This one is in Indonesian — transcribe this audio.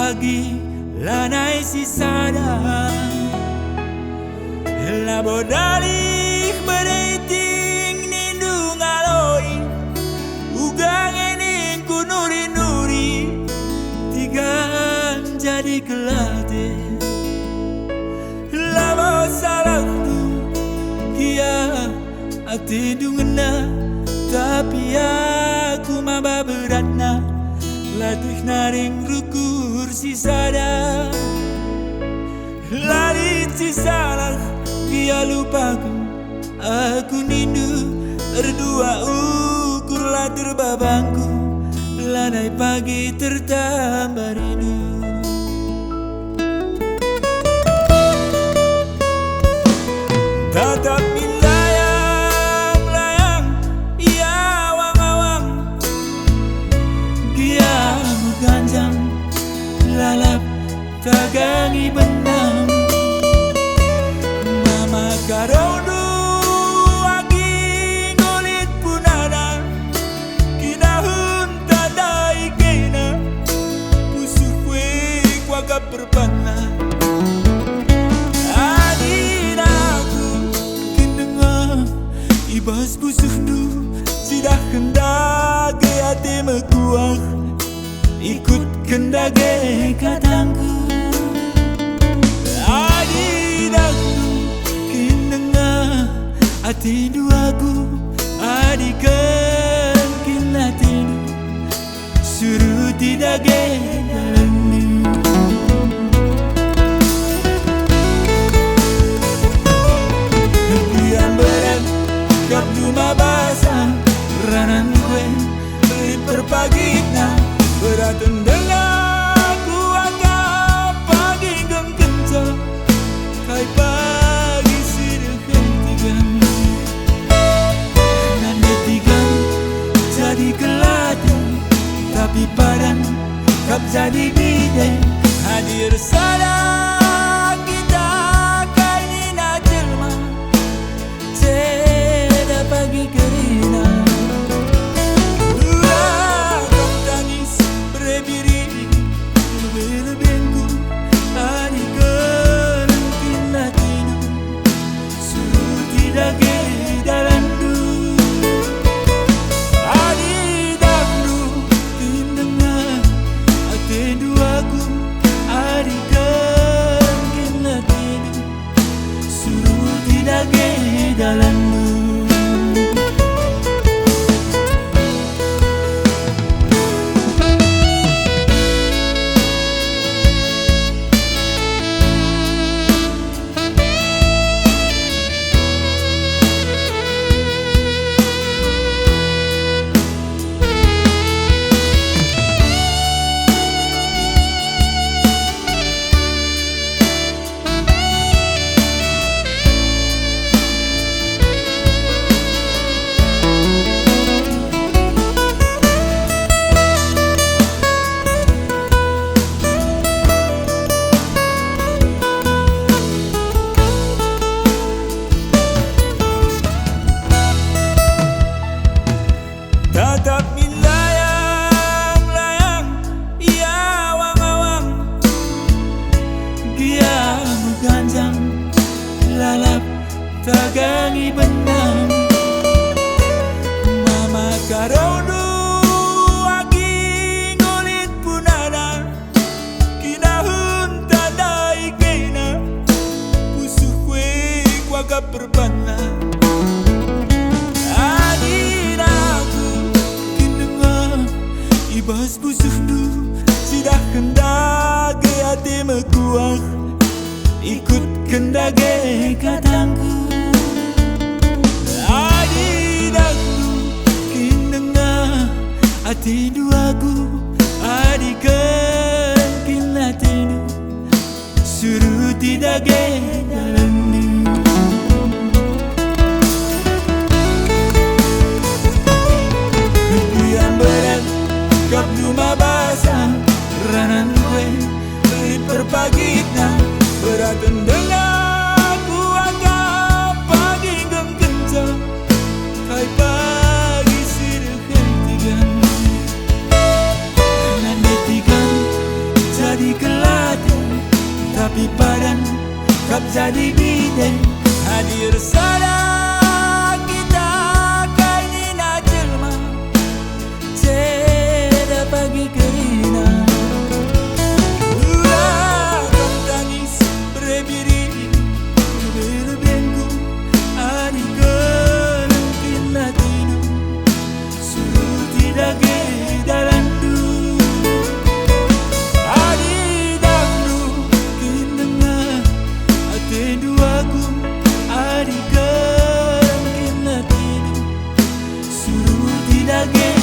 pagi lanai si sada labodalik bereiting nindung aloi ugang enin ku nuri-nuri tigan jadi kelate labo salahku kia ati dungena tapi aku maba beratna latih naring rukur si sada lalit si salah dia lupaku aku nindu berdua ukur latur babangku lanai pagi tertambah rindu tatap layang-layang ia awang-awang dia ganjang lalap tagangi benang mama karodu agi ngolit punana kinahun tadai kena pusuh kue kuagap berpana ibas busuh du sidah kendage ate mekuah ikut kendage katangku adi daku kinenga ati duaku adi ken kinatinu suruh tidage dalamni Kapdu mabasa ranan kue beri perpagitna beratun dengan ku agak pagi geng kencang kai pagi sirih kentigan nande tigan jadi kelatan tapi padan kap jadi bide hadir sadar pagi kerina kau tangis berbiri lebih-lebihku hari kerentin latinu suruh tidak dalandu hari dahulu tindengar hati duaku hari kerentin latinu suruh tidak dalandu tatap layang-layang ia awang-awang dia ganjang lalap tagangi benang mama karodu agi ngolit punana kinahun tadai kena pusuh kue kuagap berpana ibas busuh du sidah kendage ate mekuah ikut kendage katangku adi daku kinenga ati duaku adi ken kinatinu suruh tidage dalamni kapdu mabasa ranan kue beri perpagitna beratun dengan ku agak pagi geng kencang kai pagi sirih kentigan nande tigan jadi jadi bide hadir sada kita kaini na jelma ceda pagi kerina ulah kau tangis berbiri berbengku hari kelengkin latinu suruh tidak dalam duaku adik kerengkin latinu suruh tidak